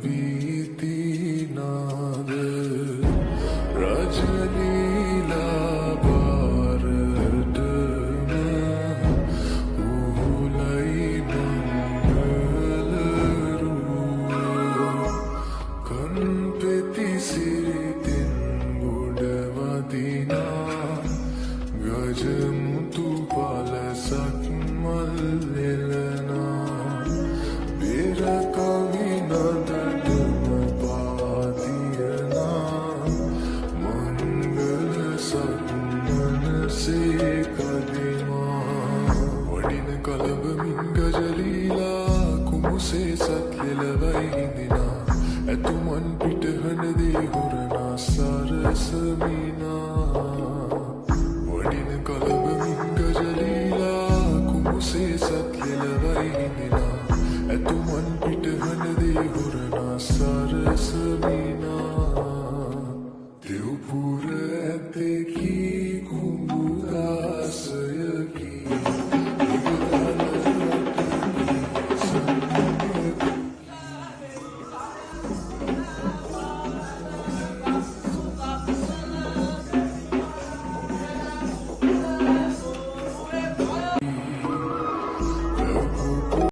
වීතිනාද රජලීලා බාරටම උහුලයි බංගලරුව කන්පෙති සිරිතින් ගොඩවදිනා ගජමුතු පලසක් මල් එලනා බෙර කවි නදටම පාතියනා මංගල සත්මනසේ කදිමා වඩින කලබමින් ගජලීලා කුමුසේ සත් ලෙලවයි හිඳිනා ඇතුමන් පිටහඬදේ හොරනා සරසමිනා වඩින කලබමින් ගජලීලා කුමුසේ සත් ලෙලවයි හිඳිනා ඇතුමන් පිට